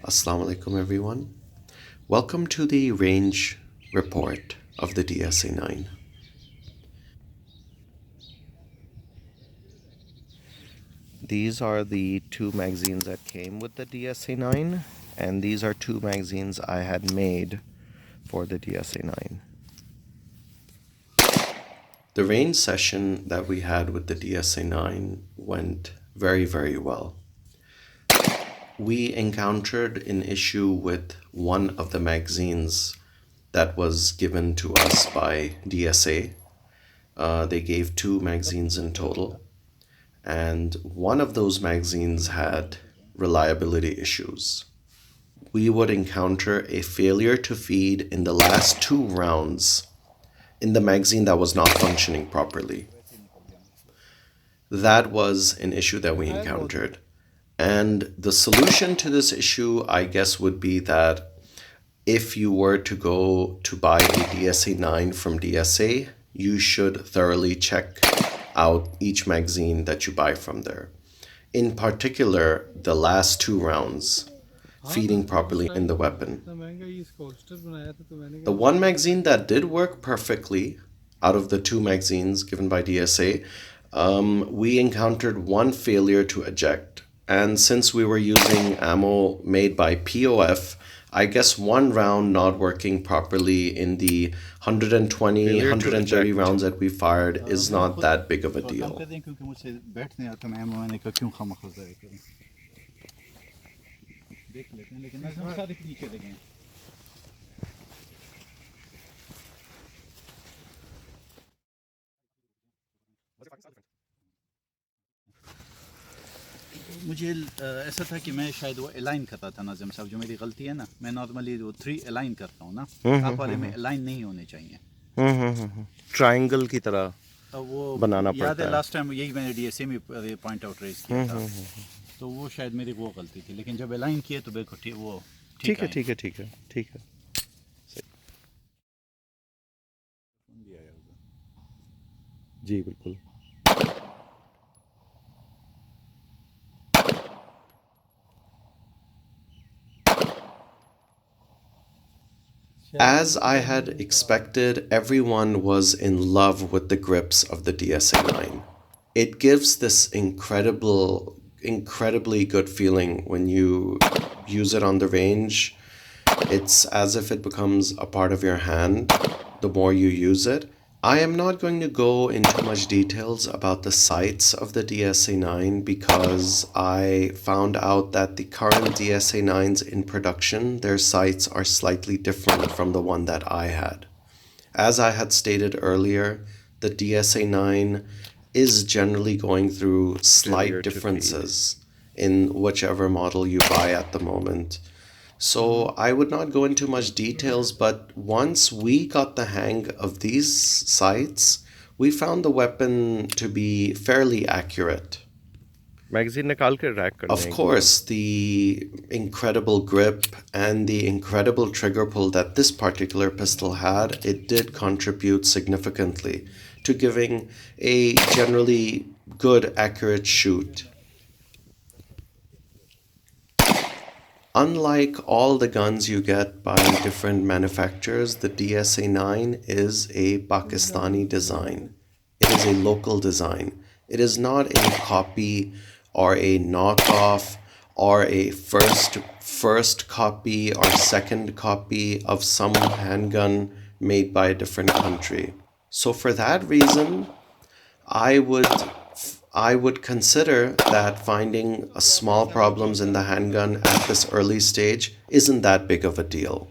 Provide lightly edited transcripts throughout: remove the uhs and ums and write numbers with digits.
Assalamu alaikum everyone. Welcome to the range report of the DSA 9. These are the two magazines that came with the DSA 9, and these are two magazines I had made for the DSA 9. The range session that we had with the DSA 9 went very, very well. We encountered an issue with one of the magazines that was given to us by DSA. They gave two magazines in total, and one of those magazines had reliability issues. We would encounter a failure to feed in the last two rounds in the magazine that was not functioning properly. That was an issue that we encountered. And the solution to this issue, I guess, would be that if you were to go to buy a DSA 9 from DSA, you should thoroughly check out each magazine that you buy from there. In particular, the last two rounds, feeding properly in the weapon. The one magazine that did work perfectly out of the two magazines given by DSA, we encountered one failure to eject. And since we were using ammo made by POF, I guess one round not working properly in the 120, 130 rounds that we fired is not that big of a deal. मुझे ऐसा था कि मैं शायद वो align करता था नाज़िम साहब, जो मेरी गलती है ना, मैं नॉर्मली वो 3 अलाइन करता हूँ ना, आप वाले में अलाइन नहीं होने चाहिए। ट्रायंगल की तरह वो बनाना पड़ता है। याद है लास्ट टाइम यही मैंने डीएसए में पॉइंट आउट रेज किया था, तो वो शायद मेरी वो गलती थी, लेकिन जब अलाइन किए तो बिल्कुल वो ठीक है। सही जी बिल्कुल। As I had expected, everyone was in love with the grips of the DSA 9. It gives this incredibly good feeling when you use it on the range. It's as if it becomes a part of your hand the more you use it. I am not going to go into much details about the sights of the DSA 9 because I found out that the current DSA 9s in production, their sights are slightly different from the one that I had. As I had stated earlier, the DSA 9 is generally going through slight differences in whichever model you buy at the moment. So I would not go into much details, but once we got the hang of these sights, we found the weapon to be fairly accurate. Magazine निकाल के rack करने Of course, the incredible grip and the incredible trigger pull that this particular pistol had, it did contribute significantly to giving a generally good, accurate shoot. Unlike all the guns you get by different manufacturers, the DSA 9 is a Pakistani design. It is a local design. It is not a copy or a knockoff or a first copy or second copy of some handgun made by a different country. So for that reason, I would consider that finding small problems in the handgun at this early stage isn't that big of a deal.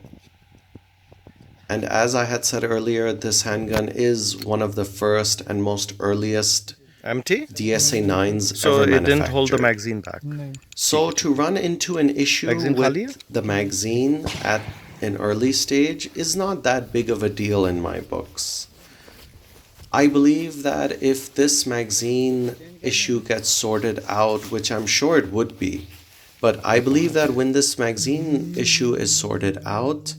And as I had said earlier, this handgun is one of the first and most earliest empty DSA 9s so ever it didn't manufactured. hold the magazine back. So to run into an issue with the magazine at an early stage is not that big of a deal in my books. I believe that if this magazine issue gets sorted out, which I'm sure it would be, but I believe that when this magazine issue is sorted out,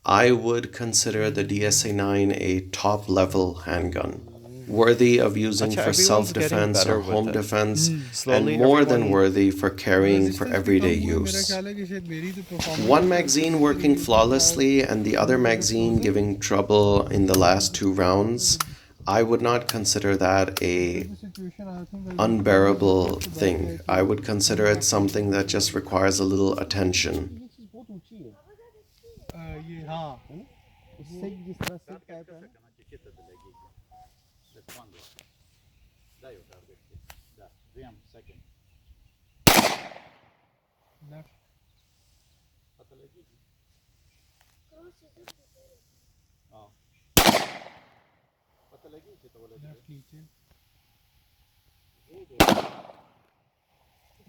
I would consider the DSA 9 a top level handgun. worthy of using Acha, for everyone's getting self-defense better or with home it. defense, Slowly and more than everyone- worthy for carrying for everyday use. One magazine working flawlessly and the other magazine giving trouble in the last 2 rounds, I would not consider that a unbearable thing. I would consider it something that just requires a little attention.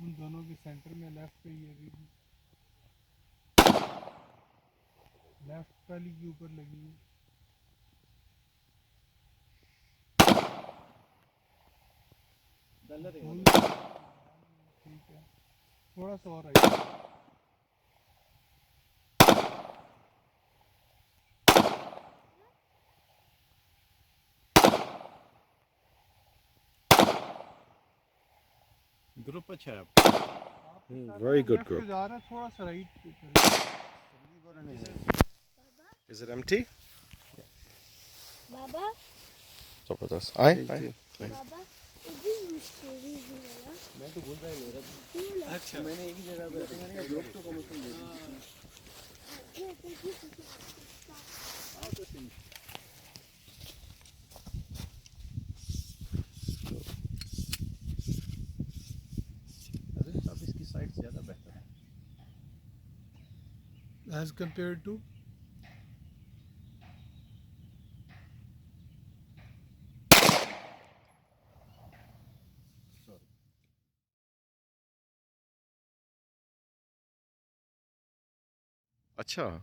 उन दोनों के centre में left पे ये भी left वाली के ऊपर लगी है ठीक है थोड़ा सा और आइए ग्रुप अच्छा है Very good लेफ्ट group. पे जा रहा है थोड़ा सा राइट पे Is it empty? Baba, Zabardast. Aye. Baba, is this story wala? मैं तो भूल रहा हूँ मेरा अच्छा मैंने एक ही जगह पे मैंने ग्रुप तो कमिशन दे दी अब इसकी साइड ज़्यादा बेहतर है as compared to Acha.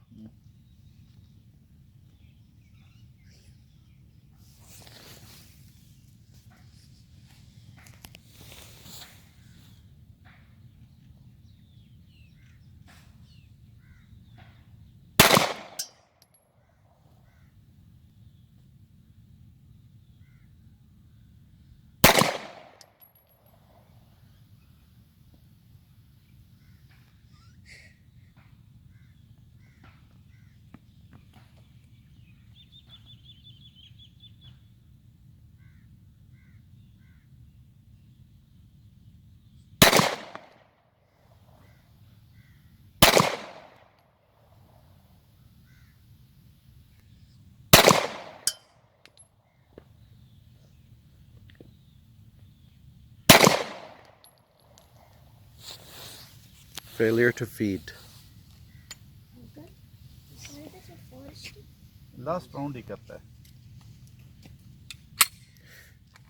Failure to feed. Last round ही करता है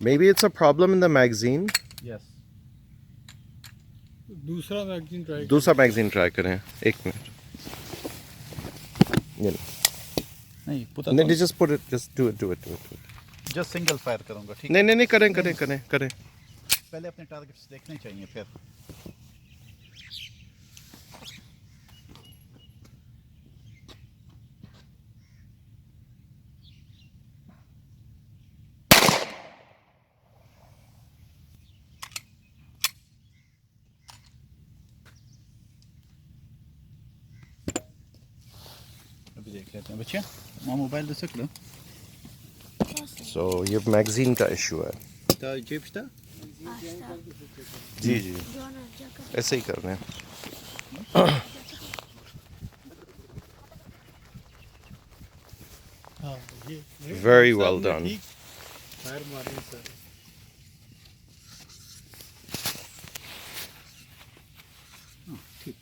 Maybe it's a problem in the magazine. Yes दूसरा मैगजीन ट्राई दूसरा magazine try करें. एक मिनट. नहीं पता And then you just put it. Just do it. Just single fire करूंगा ठीक नहीं करें. पहले अपने टारगेट्स देखने चाहिए फिर अभी देख लेते हैं बच्चे मां मोबाइल दे सकते हो So ये magazine का issue है. तो जेब्स था जी. ऐसे ही कर रहे हैं. हाँ ये Very well done. फायर मारी सर ठीक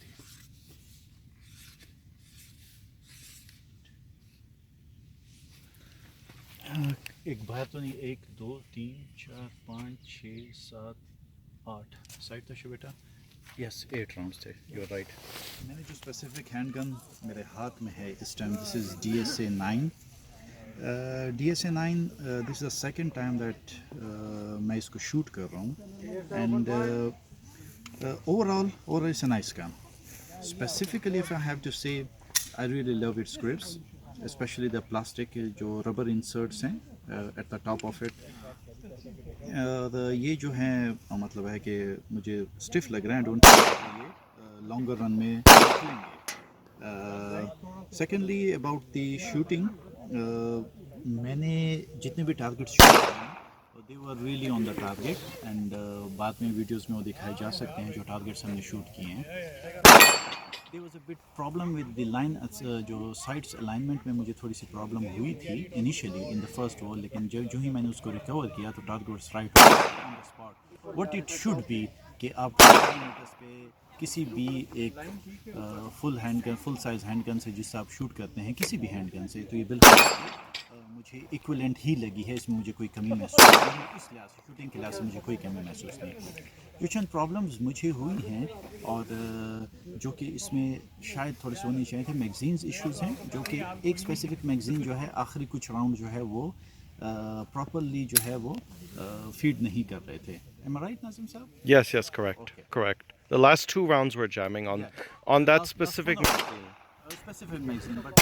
एक बार तो नहीं 1 2 3 4 5 6 7 8 साइड तो शो बेटा यस 8 राउंड्स थे यू आर राइट मैंने जो स्पेसिफिक हैंडगन मेरे हाथ में है इस time this is DSA 9 DSA 9 this is the second time that मैं इसको शूट कर रहा हूँ and overall it's a nice gun. Specifically, if I have to say, I really love its grips, especially the plastic, जो rubber inserts हैं at the top of it. और ये जो है मतलब है कि मुझे स्टिफ लग रहा है, डोंट ये लॉन्गर रन में निकलेंगे। सेकेंडली अबाउट द शूटिंग, मैंने जितने भी टारगेट शूट किए हैं they were really on the target, and बाद में वीडियोस में वो दिखाए जा सकते हैं जो टारगेट्स हमने शूट किए हैं। There was a bit problem with the line, जो साइड्स अलाइनमेंट में मुझे थोड़ी सी प्रॉब्लम हुई थी initially in the first wall, लेकिन जो ही मैंने उसको रिकवर किया तो targets right on the spot what it should be, कि आप मीटर्स पे किसी भी एक full handgun, full size handgun से जिससे आप शूट करते हैं किसी भी हैंडगन से, तो ये बिल्कुल मुझे इक्विवेलेंट ही लगी है, इसमें मुझे कोई कमी महसूस नहीं, इस लिहाज से शूटिंग के लिहाज से मुझे कोई कमी महसूस नहीं हुई। जो चंद प्रॉब्लम्स मुझे हुई हैं और जो कि इसमें शायद थोड़े से होनी चाहिए थे, मैगजीन्स इश्यूज़ हैं, जो कि एक स्पेसिफिक मैगजीन जो है आखिरी कुछ राउंड जो है वो प्रॉपरली जो है वो फीड नहीं कर रहे थे। Am I right, Nazim sir? Yes, yes, correct, Okay. correct. The last two rounds were jamming on that specific. Specific magazine, but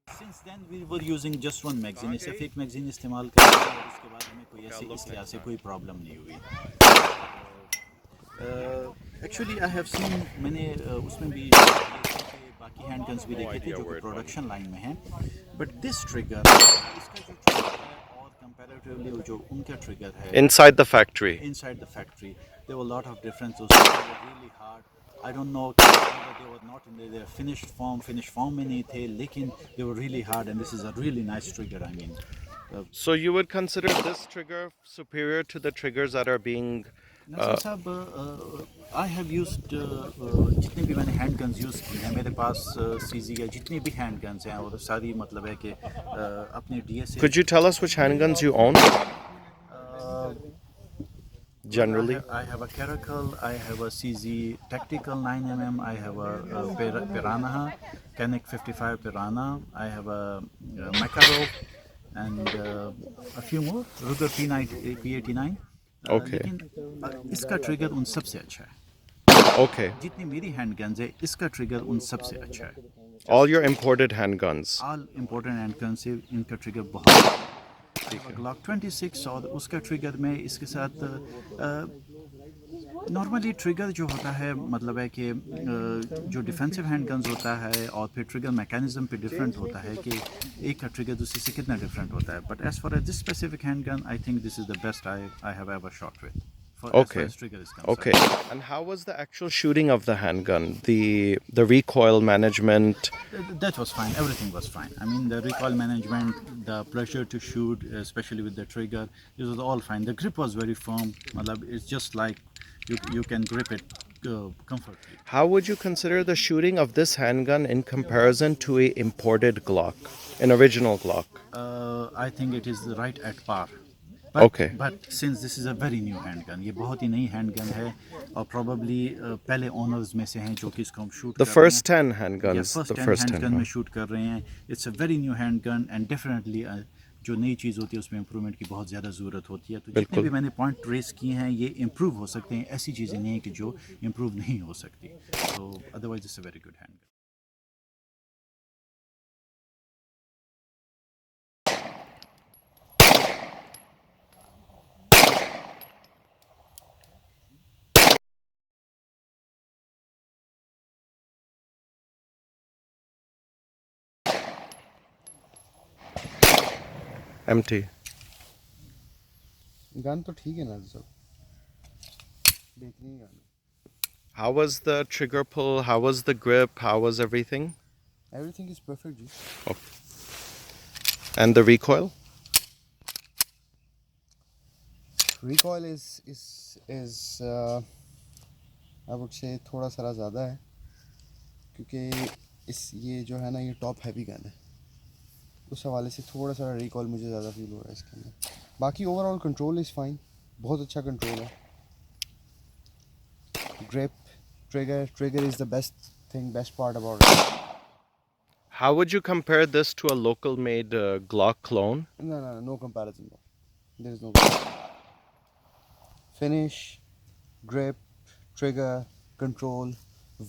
since then we were using just one magazine. इससे fake magazine इस्तेमाल करते हैं और उसके बाद हमें कोई ऐसे इस लिहाज से कोई प्रॉब्लम नहीं हुई। Actually I have seen, मैंने उसमें भी बाकी हैंडगन्स भी देखे थे जो कि प्रोडक्शन लाइन में हैं, बट दिस ट्रिगर, इसका जो ट्रिगर है और कंपैरेटिवली जो उनका ट्रिगर है Inside the factory. there were a lot of differences. They were really hard. I don't know whether they were not in their finished form में नहीं थे, लेकिन they were really hard, and this is a really nice trigger. I mean, So you would consider this trigger superior to the triggers that are being. Naseem साहब, I have used जितने भी मैंने hand guns use की हैं, मेरे पास CG या जितनी भी हैंड गन्स हैं और सारी मतलब है कि अपने DSA. Could you tell us which handguns you own? Generally, I have a Caracal, I have a CZ Tactical 9mm, I have a Piranha, Canik 55 Piranha, I have a Makarov, and a few more, Ruger P89. Okay. लेकिन इसका trigger उन सबसे अच्छा है। okay. जितनी मेरी हैंडगन्स है इसका ट्रिगर उन सबसे अच्छा है। All your imported handguns. All important handgun से इनका ट्रिगर बहुत ग्लॉक 26 और उसका ट्रिगर में इसके साथ नॉर्मली ट्रिगर जो होता है मतलब है कि जो डिफेंसिव हैंडगन्स होता है और फिर ट्रिगर मैकेनिज्म पे डिफरेंट होता है कि एक का ट्रिगर दूसरे से कितना डिफरेंट होता है, but as far as this specific handgun I think this is the best I have ever shot with. Okay. Okay. And how was the actual shooting of the handgun? The recoil management? That was fine. Everything was fine. I mean, the recoil management, the pressure to shoot, especially with the trigger, this was all fine. The grip was very firm. It's just like you can grip it comfortably. How would you consider the shooting of this handgun in comparison to a imported Glock, an original Glock? I think it is right at par. But, Okay. But since this is a very new handgun, ये बहुत ही नई handgun है और probably पहले owners में से हैं जो कि इसको हम shoot The कर first रहे हैं। 10 handguns. Yeah, The first 10. handgun में shoot कर रहे हैं। It's a very new handgun and definitely जो नई चीज़ होती है उसमें improvement की बहुत ज़्यादा ज़रूरत होती है। तो जितने भी मैंने point raise किए हैं ये improve हो सकते हैं, ऐसी चीज़ें नहीं हैं कि जो improve नहीं हो सकती। So otherwise it's a very good handgun. Empty. Gun तो ठीक है ना सब, बेहतरीन gun. How was the trigger pull? How was the grip? How was everything? Everything is perfect जी। Okay. And the recoil? Recoil is I would say थोड़ा सा ज़्यादा है क्योंकि ये जो है ना ये टॉप हैवी गन है, उस हवाले से थोड़ा सा रिकॉल मुझे ज़्यादा फील हो रहा है इसके अंदर। बाकी ओवरऑल कंट्रोल इज़ फाइन, बहुत अच्छा कंट्रोल है। Grip, trigger is the best part about it. How would you compare this to a local made Glock clone? No comparison. There is no finish, grip, trigger, control,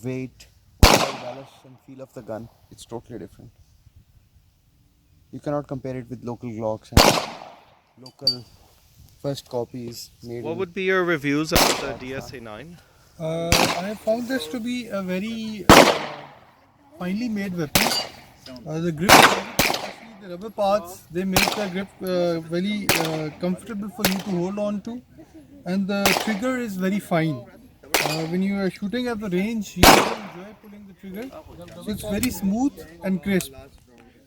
weight, balance and feel of the gun. It's totally different. You cannot compare it with local Glocks and local first copies made. What would be your reviews of the DSA 9? I have found this to be a very finely made weapon. The grip, especially the rubber parts, they make the grip very comfortable for you to hold on to, and the trigger is very fine. When you are shooting at the range, you will enjoy pulling the trigger, so it's very smooth and crisp.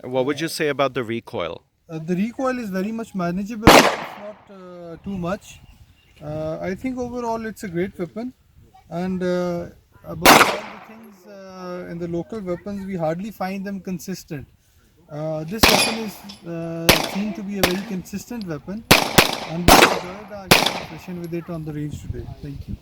And what would you say about the recoil? The recoil is very much manageable, it's not too much. I think overall it's a great weapon, and about all the things in the local weapons, we hardly find them consistent. This weapon is seen to be a very consistent weapon, and we enjoyed our session with it on the range today. Thank you.